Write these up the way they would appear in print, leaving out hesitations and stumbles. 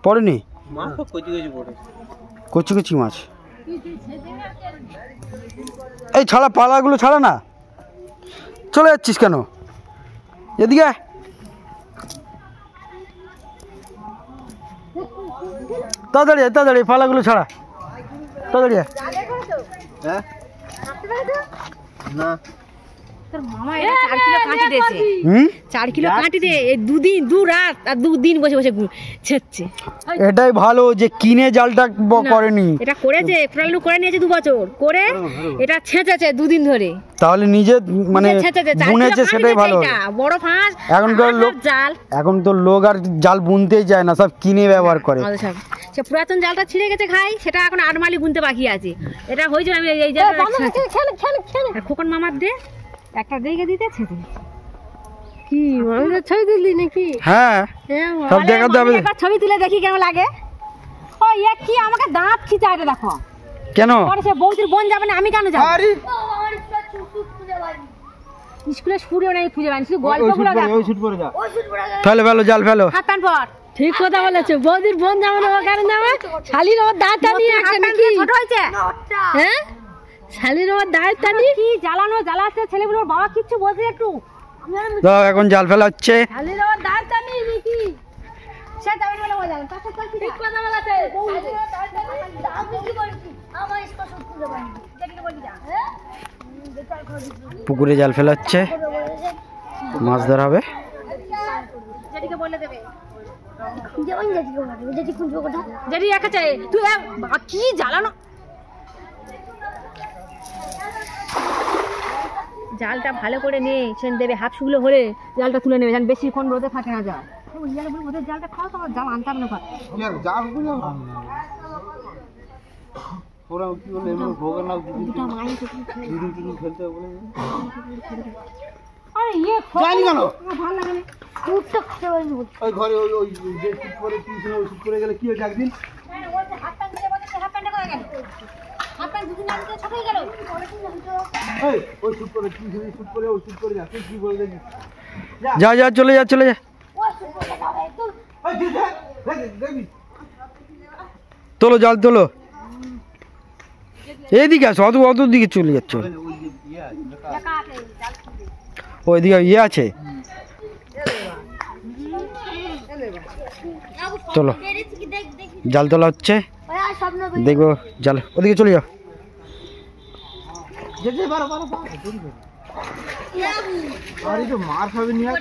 পড়েনি? মাছ তো কচি কচি পড়ে। কচি কচি মাছ। এই ছাড়া, পালাগুলো ছাড়া না, চলে যাচ্ছিস কেন? এদিকে তাড়াতাড়ি তাড়াতাড়ি, পালাগুলো ছাড়া তাড়াতাড়ি। হ্যাঁ না, তোর মামা 4 কিলো কাঁটি দিয়েছে। 4 কিলো কাঁটি দিয়ে দু রাত আর 2 দিন বসে বসে ছেচ্ছে। এটাই ভালো যে কিনে জালটা করেনি। এটা করেছে, ফ্রালু করে নিয়েছে 2 বছর করে, এটা ছেঁচেছে 2 দিন ধরে। তাহলে নিজে মানে বুনেছে, সেটাই ভালো। বড় ফাঁস এখন তো লোক আর জাল বুনতেই যায় না, সব কিনে ব্যবহার করে। সে পুরাতন জালটা ছিঁড়ে গেছে খাই, সেটা এখন 8 মালি গুনতে বাকি আছে। এটা হয়েছে আমি এই জায়গায় খোকন মামার দে একটা দেখে দিতে ছেড়ে কি আমাদের ছবি তুললি নাকি? হ্যাঁ সব দেখাতে হবে। একবার ছবি তুলে দেখি কেমন লাগে। ও ইয়া কি আমাকে দাঁত খিচা, এটা দেখো কেন? পরে সে বৌদির বোন যাবে না, আমি কেন যাব? আরে স্কুলে শুরু নাই খুঁজে পাইনি, শুধু গল্পগুলো দেখো। ওই শুট করে যা, ফেলো ফেলো জাল ফেলো। হাত টান পর। ঠিক কথা বলেছো, বৌদির বোন যাবে না, কারণ যাবে শালির ওর দাঁত টানি আছে নাকি? ছোট হইছে হ্যাঁ, শালির ওর দাঁত টানি কি জ্বালানো জ্বালাতে ছেলেগুলোর বাবা কিচ্ছু বলছে একটু। দাও এখন জাল ফেলা হচ্ছে। শালির ওর দাঁত টানি নাকি? সে যাবে বলে বলেন, তাতে তো ঠিক কথা বলেছে। শালির ওর দাঁত টানি আমি কি বলছি, আমার স্পষ্ট খুঁজে পাইনি, যেটা বলি যা। হ্যাঁ পুকুরে জাল ফেলা হচ্ছে, মাছ ধরা হবে। যেটিকে বলে দেবে, যেটি একাছে তুই কি জ্বালানো। জালটা ভালো করে নে, সেন দেবে হাফ শুকলো হলে জালটা তুলে নেবে, যেন বেশিক্ষণ রোদে থাকে না জাল। ওদের জালটা খাও, তোমার জাল আনতে হবে না। জালগুলো ওরা কি বলে এমন ভোগের নাও দুদিন খেলতে বলে। আরে ইয়ে জানি কেন ভালো লাগে না, উঠতে খেতে বলবো ওই ঘরে ওই ওই যে শুট করে টিউশন ওই শুট করে গেলে কি হয়েছে একদিন? হাত প্যান্ট দিয়ে বলছে, হাত প্যান্টটা করে গেল, হাত প্যান্ট দুদিন আগে ছোট হয়ে গেল। এই ওই শুট করে টিউশন শুট করে ওই শুট করে যা, তুই কি বলে দেখি। যা যা চলে যা চলে যা। ওই তুই দেখবি তোলো জাল তোলো, এইদিকে আসো, অত দিকে চলে যাচ্ছ। ওইদিকে ইয়ে আছে, তোলো জাল তোলা হচ্ছে, দেখবো জাল। ওদিকে চলে যাও। আর এই তো মার খাবে নিয়ে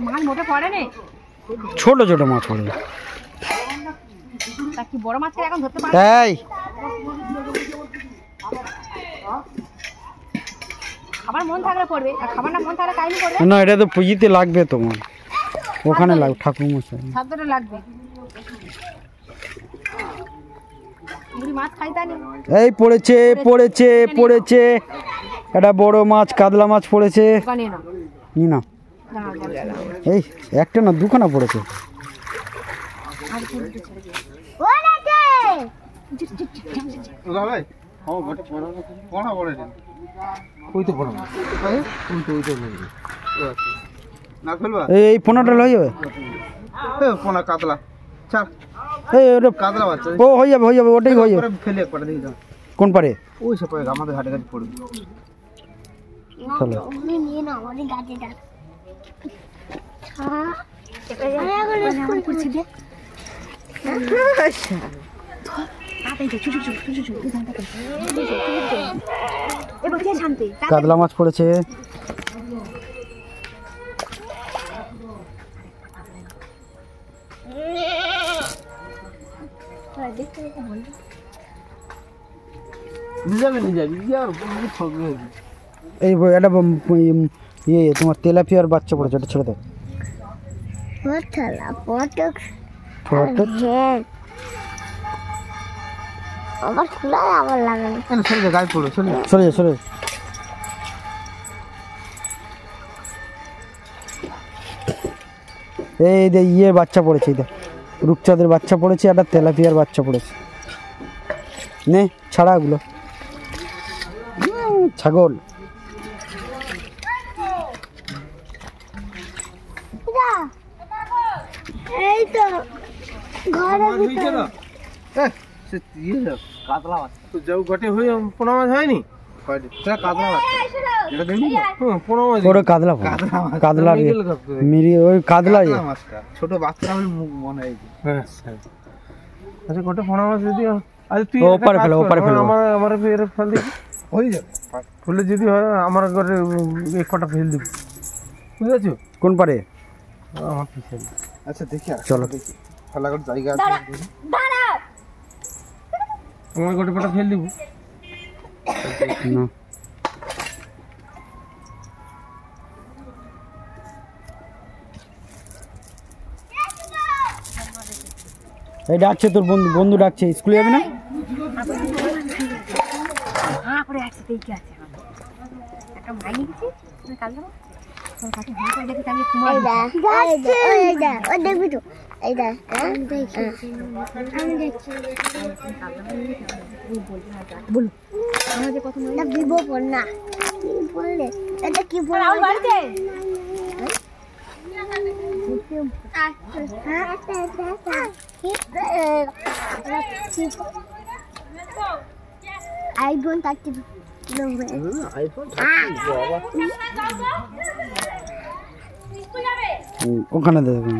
মাছ মোটে পড়ে নে, ছোট ছোট মাছ পড়ে। তা কি বড় মাছকে এখন ধরতে পারে? এই খাবার মন থাকলে পড়বে, আর খাবার না মন থাকলে কাহিনী পড়বে না। এটা তো পুঁজিতে লাগবে তোমার, ওখানে লাগবে ঠাকুর মশাই, শব্দটা লাগবে। বুড়ি মাছ খাইতানি। এই পড়েছে পড়েছে পড়েছে, একটা বড় মাছ, কাতলা মাছ পড়েছে। নি না, এই একটা না দুখানা পড়েছে। এই পোনাটা হয়ে যাবে, পোনা কাতলা এই ওটা কাতলা বাচ্চা ও হয়ে যাবে হয়ে যাবে, ওটাই হয়ে যাবে। ফেলে একবার দেখি দাও কোন পারে? ওই সব আমাদের হাটে কাছে পড়বে। চলো কাতলা মাছ পড়েছে। এই একটা ইয়ে তোমার তেলাপিয়ার বাচ্চা পড়েছে, ওটা ছেড়ে দাও। সরে সরে এই যে ইয়ে বাচ্চা পড়েছে, রূপচাঁদের বাচ্চা পড়েছে, একটা তেলাপিয়ার বাচ্চা পড়েছে। নে ছাড়া ওগুলো, ছাগল এই তো ঘরে মাছ হয়েছে না সে কাতলা মাছ তো যাও ঘটে হয়ে পোনা মাছ হয়নি হয়নি সেটা কাতলা মাছ যেটা দেখলি পোনা মাছ ওরে কাতলা কাতলা মিরি ওই কাতলা মাছটা ছোট বাচ্চা আমি মনে হয় হ্যাঁ আচ্ছা কত পোনা মাছ যদি আচ্ছা তুই ওপারে ফেলো আমার ফের ফেল দিবি হয়ে যাবে ফুলে যদি হয় আমার ঘরে এক কটা ফেল দিবি বুঝেছো কোন পারে আমার পিছনে আচ্ছা দেখি চলো দেখি ফেলার জায়গা আছে আমার গোটে কটা ফেল দিব না এই ডাকছে তোর বন্ধু বন্ধু ডাকছে স্কুলে যাবি না করে একসাথেই কি আছে একটা মাই নিয়েছি কাল যাবো তোর কাছে ফোন করে দেখি আমি কুমার ও দেখবি তো এই দেখ আমি দেখছি বল আমাদের কত না বিবো পড় না কি বললে এটা কি বল রাহুল বাড়িতে আইফোন 30 আইফোন ওখানে দেবে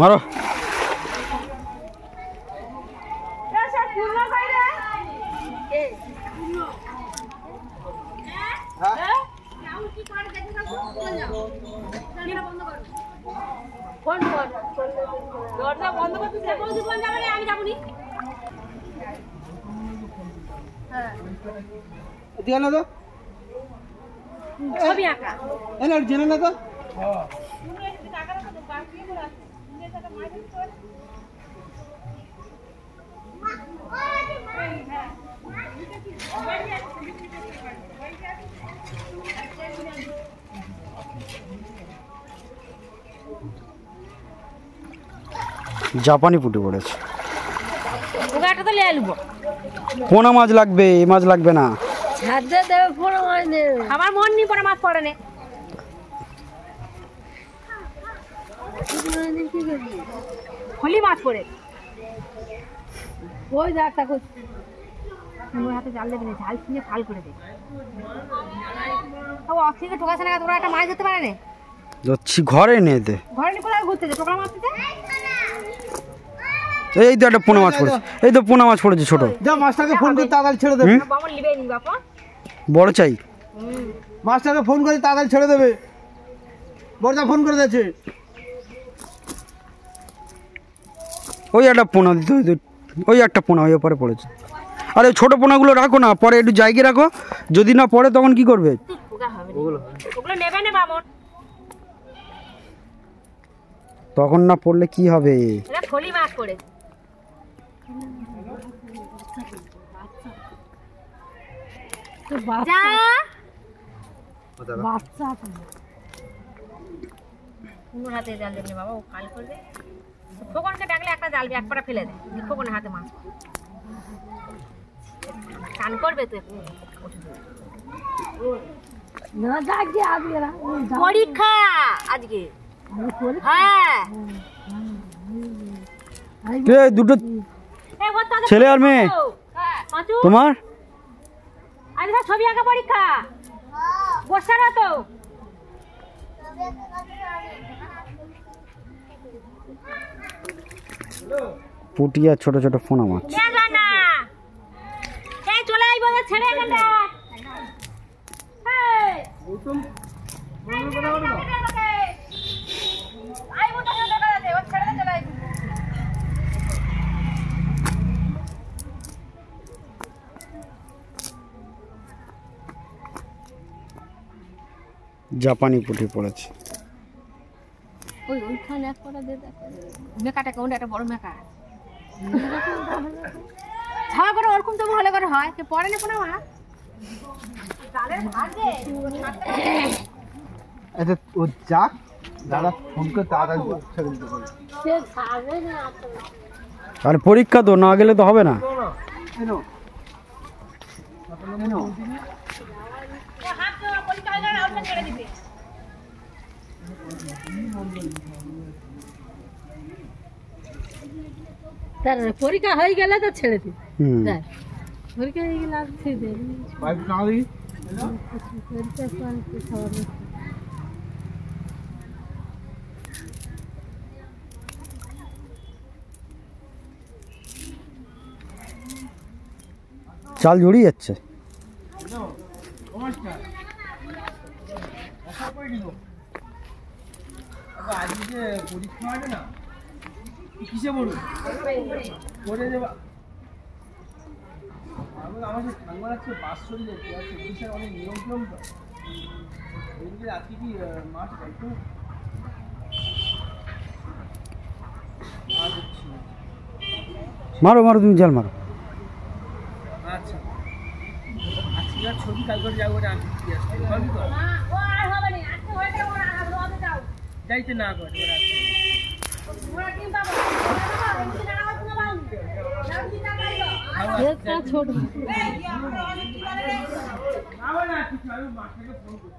মারো দরজা বন্ধ করতে আমি যাবনি দিয়া না তো ছবি আঁকা এলা জেনে না তো জাপানি পুঁটি পড়েছে ওকে একটা তো নিয়ে নেবো পোনা মাছ লাগবে এই মাছ লাগবে না আমার মন নি পরে মাছ পড়ে নে হলি মাছ পড়ে ওই যা একটা ওর হাতে জাল দেবে না জাল ছিঁড়ে ফাল করে দেবে ও অফিসে ঠোকাছে না তোরা একটা মাছ ধরতে পারে না যাচ্ছি ঘরে নিয়ে দে ঘরে নিয়ে কোথায় ঘুরতে যে টোকরা মারতে এই তো একটা পোনা মাছ পড়েছে এই তো পোনা মাছ পড়েছে ছোট যা মাছটাকে ফোন করে তাড়াতাড়ি ছেড়ে দেবে বাবা লিবে নি বাবা বড় চাই মাছটাকে ফোন করে তাড়াতাড়ি ছেড়ে দেবে বড়দা ফোন করে দিয়েছে ওই একটা পোনা দিতে ওই একটা পোনা ওই পরে পড়েছে আরে ছোট পোনাগুলো রাখো না পরে একটু জায়গায় রাখো যদি না পড়ে তখন কি করবে ওগুলো নেবে না বামন তখন না পড়লে কি হবে এটা ফলি মাছ পড়ে বাচ্চা বাচ্চা কোন হাতে জাল দেবে বাবা ও কাল করবে খোকনকে ডাকলে একটা জাল এক পাটা ফেলে দে খোকনের হাতে মাছ কান করবে তো না যাকে আজকে পরীক্ষা আজকে হ্যাঁ দুটো ছেলে আর মেয়ে তোমার আজকে ছবি আঁকা পরীক্ষা বসা না তো পুঁটি আর ছোট ছোট পোনা মাছ। চলে আই বলে ছেড়ে এখানটা জাপানি পুঁটি পড়েছে। ওইখানে এক করে দে মেকাটা কোনটা একটা বড় মেকা ছাওয়া করে ওরকম তো ভালো করে হয় কে পড়ে না কোনো মা ডালের ভাগে আচ্ছা ও যাক দাদা ফোন করে তাড়াতাড়ি ছেড়ে দিতে বলে। সে ছাড়বে না আর পরীক্ষা তো না গেলে তো হবে না। হাত পরীক্ষা হয়ে গেলে আউটটা ছেড়ে দিবে। তার পরীক্ষা হয়ে গেলে তো ছেড়ে দিই। পরীক্ষা হয়ে গেলে আর ছেড়ে দিই। পাইপ টাঙা দিই। চাল জড়িয়ে যাচ্ছে। কিসে বলুন করে দেবা আমাদের ঠাকুর আছে বাৎসরিক আছে পুলিশের অনেক নিয়ম টিয়ম তো এদিকে আজকে কি মাছ একটু মারো মারো তুমি জাল মারো। আচ্ছা আজকে আর ছবি কাল করে যাবো আমি কি আসছে বলবি তো ও আর হবে না আজকে হয়ে গেল ওরা হবে যাও যাইতে না করে ওরা টিম পাবো এমনি না আওয়াজ না বাউ নাম দিতা পাইলো এটা ছোট আবার না কিছু আমি মাঠে ফোন করছি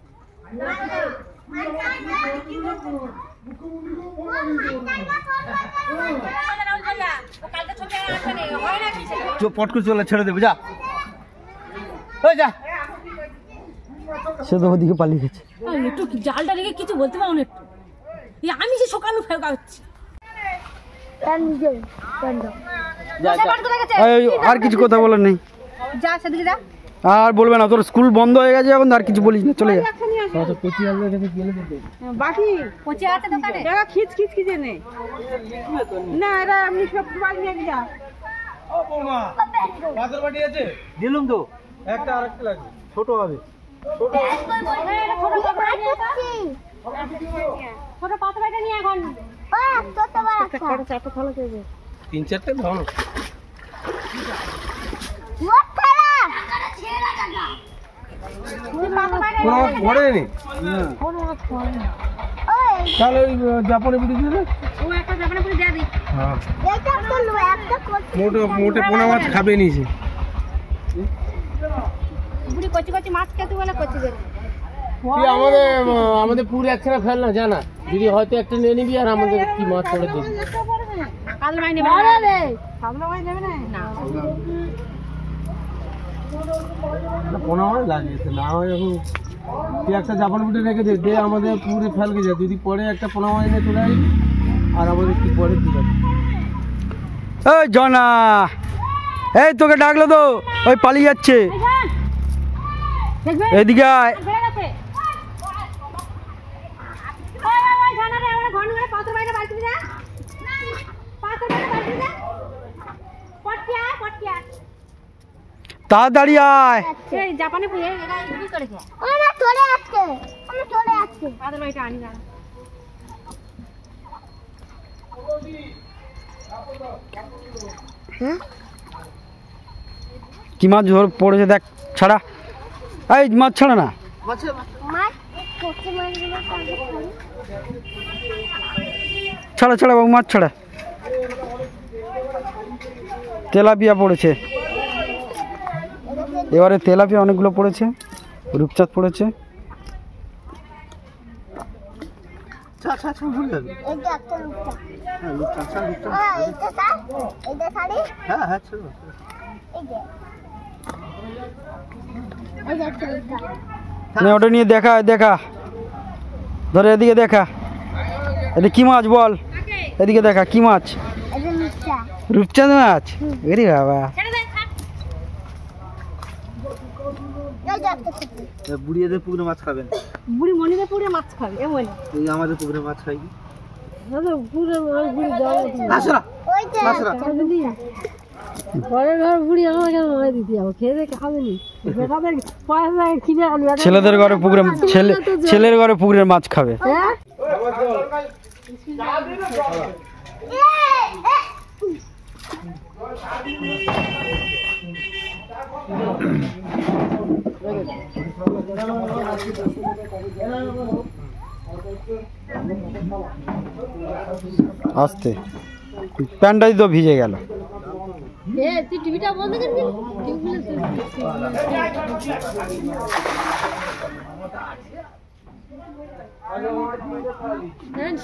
পট করে চলে ছেড়ে দেবো যা ওই যা সে তো ওদিকে পালিয়ে গেছে। একটু জালটা রেখে কিছু বলতে পারো না একটু আমি যে সকালে ফেরকা হচ্ছি আর কিছু কথা বলার নেই। যা সেদিকে যা আর বলবে না, তোর স্কুল বন্ধ হয়ে গেছে এখন, আর কিছু বলিস না, চলে যা। বাকি পচে আছে দোকানে এরা খিচ খিচ খিচে নেই না এরা এমনি সব বাড়ি নিয়ে যা ও বৌমা পাথর বাটি আছে দিলুম তো একটা আরেকটা লাগবে ছোট হবে ছোট ছোট পাতা বাটা নিয়ে এখন তিন চারটে ধরো ঘরে নি তাহলে ওই জাপানি বুটি দিয়ে ও একটা জাপানে পুরি দেয়া দি হ্যাঁ মোটে মোটে পোনা মাছ খাবে নিছে বুড়ি কচি কচি মাছ খেতে বলে কচি করে তুই আমাদের পুরো একখানা ফেল না জানা যদি হয়তো একটা নিয়ে নিবি আর আমাদের কি মাছ পড়ে দিবি কাল মাই নেবে আরে রে কাল মাই নেবে না পোনা মাছ লাগিয়েছে না হয় এখন তুই একটা জাপান বুটি রেখে দে আমাদের পুরো ফেলকে যায় যদি পরে একটা পোনা মাছ নিয়ে চলে আসবি আর আমাদের কি পরে দিবে এই জনা, এই তোকে ডাকলো তো, ওই পালিয়ে যাচ্ছে, এদিকে আয়। তাড়াতাড়ি আয়। জাপানে আনি না কি মাছ ধর পড়েছে দেখ, ছাড়া, এই মাছ ছাড়া না, ছাড়া ছাড়া বাবু, মাছ ছাড়া। তেলাপিয়া পড়েছে এবারে, তেলাপিয়া অনেকগুলো পড়েছে, রূপচাঁদ পড়েছে। ওটা নিয়ে দেখা দেখা ধরে এদিকে দেখা, এদিকে কি মাছ বল, এদিকে দেখা কি মাছ, এটা মিষ্টা রূপচাঁদ মাছ। এরে বাবা, এই যে একটা ছোট বুড়িয়াদের পুকুরে মাছ খাবেন, বুড়ি মনিদের পুরে মাছ খাবে এমন এই আমাদের পুকুরে মাছ খাই পুরো বুড়ি যাও আসরা ওই যে আসরা ঘরে ঘর বুড়ি আমাকে মারা দিতে যাবো, খেয়ে দেখে খাবে নি বেটাদের পয়সা কিনে আনবে। ছেলেদের ঘরে পুকুরে ছেলের ঘরে পুকুরের মাছ খাবে। হ্যাঁ আস্তে, প্যান্টটাই তো ভিজে গেল। তুই টিভিটা বন্ধ করে দিবি,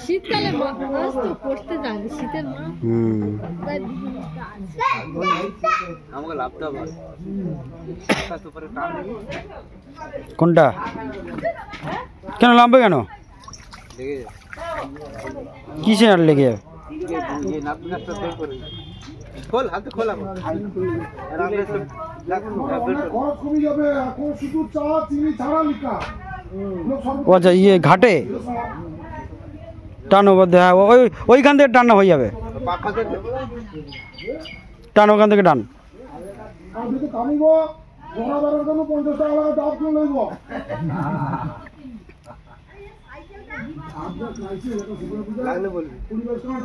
শীতকালে মাছ তো পড়তে জানি, শীতের মাছ আমাকে লাভটা হবে কোনটা কেন নামবে কেন, কিসে আর লেগে যাবে? খোল হাতে খোলা ও আচ্ছা, ইয়ে ঘাটে টানো বলতে, হ্যাঁ ওইখান থেকে টানা হয়ে যাবে, টান ওখান থেকে টান।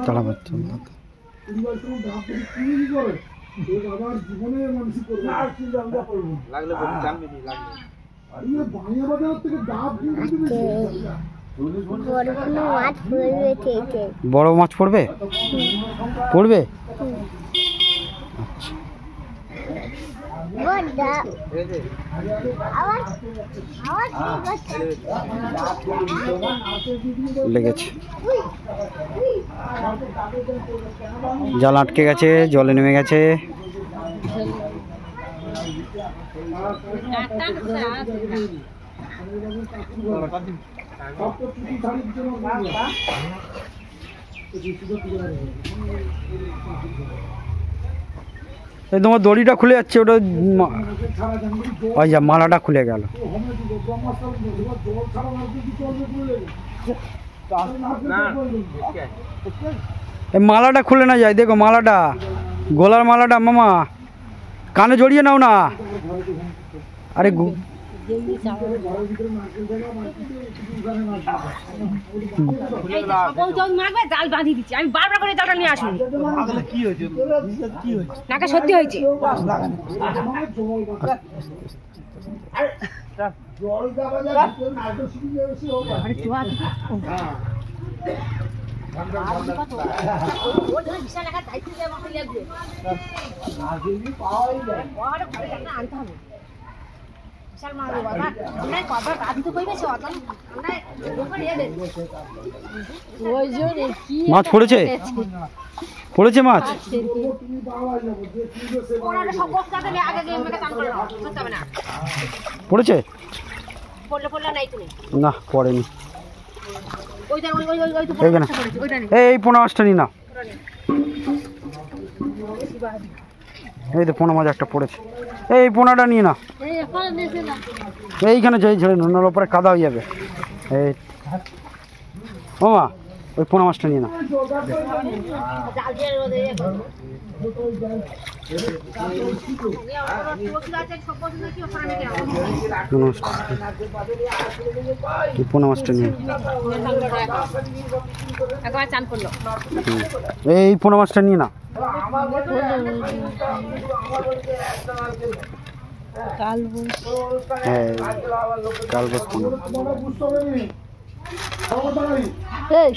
তালা বাচ্চা বড় কোনো মাছ পড়বে বড় ঠিক মাছ পড়বে, বড়টা লেগেছে, জাল আটকে গেছে, জলে নেমে গেছে। এই তোমার দড়িটা খুলে যাচ্ছে, ওটা ওই যা মালাটা খুলে গেল। এই মালাটা খুলে না যায়, দেখো মালাটা, গলার মালাটা মামা কানে জড়িয়ে নাও না। আরে জাল বাঁধি দিচ্ছি আমি, বারবার করে জালটা নিয়ে আসুন। নাকা সত্যি হয়েছে, মাছ পড়েছে, পড়েছে মাছ, পড়েছে না, পড়েনি। এই পোনা মাছটা নি না, এই তো পোনা মাছ একটা পড়েছে, এই পোনাটা নিয়ে না, এইখানে ছেড়ে ছেড়ে নোনার ওপরে কাদা হয়ে যাবে। এই ও মা, ওই পোনা মাছটা নিয়ে না। পোনা মাছটা নিয়ে, এই পোনা মাছটা নিয়ে না। হ্যাঁ কালবোস পোনা।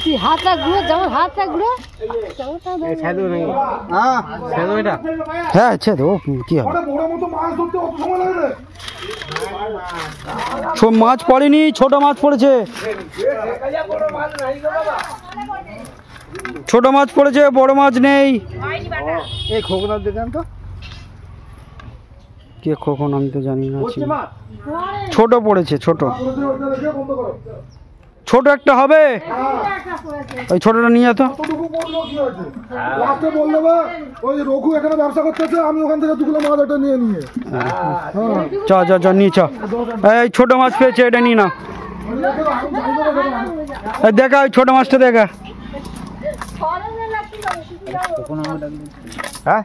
তুই হাত রাখবো, যেমন হাত রাখবো হ্যাঁ ছেদ, ও কি হবে, মাছ পড়েনি, ছোট মাছ পড়েছে, ছোট মাছ পড়েছে, বড় মাছ নেই। এই খোকনা দেখান তো, কে কখন আমি তো জানি না, ছোট পড়েছে, ছোট ছোট একটা হবে, ওই ছোটটা নিয়ে যেত। কতটুকু পড়লো কি হয়েছে? লাস্টে বললে বা ওই রঘু এখানে ব্যবসা করতেছে, আমি ওখান থেকে 2 কিলো মাছ একটা নিয়ে নিয়ে। চ চ চ নিয়ে চ। এই ছোট মাছ পেয়েছে, এটা নিয়ে নাও। এই দেখা, ওই ছোট মাছটা দেখা। হ্যাঁ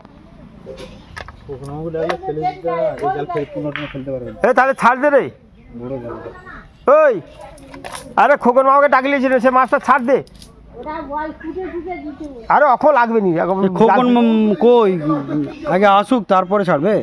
তাহলে ছাড় দে রে। ওই আরে খোকন মামাকে ডাকলিয়েছিল, সে মাছটা ছাড় দে। আরে অখন লাগবে নি খোকন কই, আগে আসুক তারপরে ছাড়বে।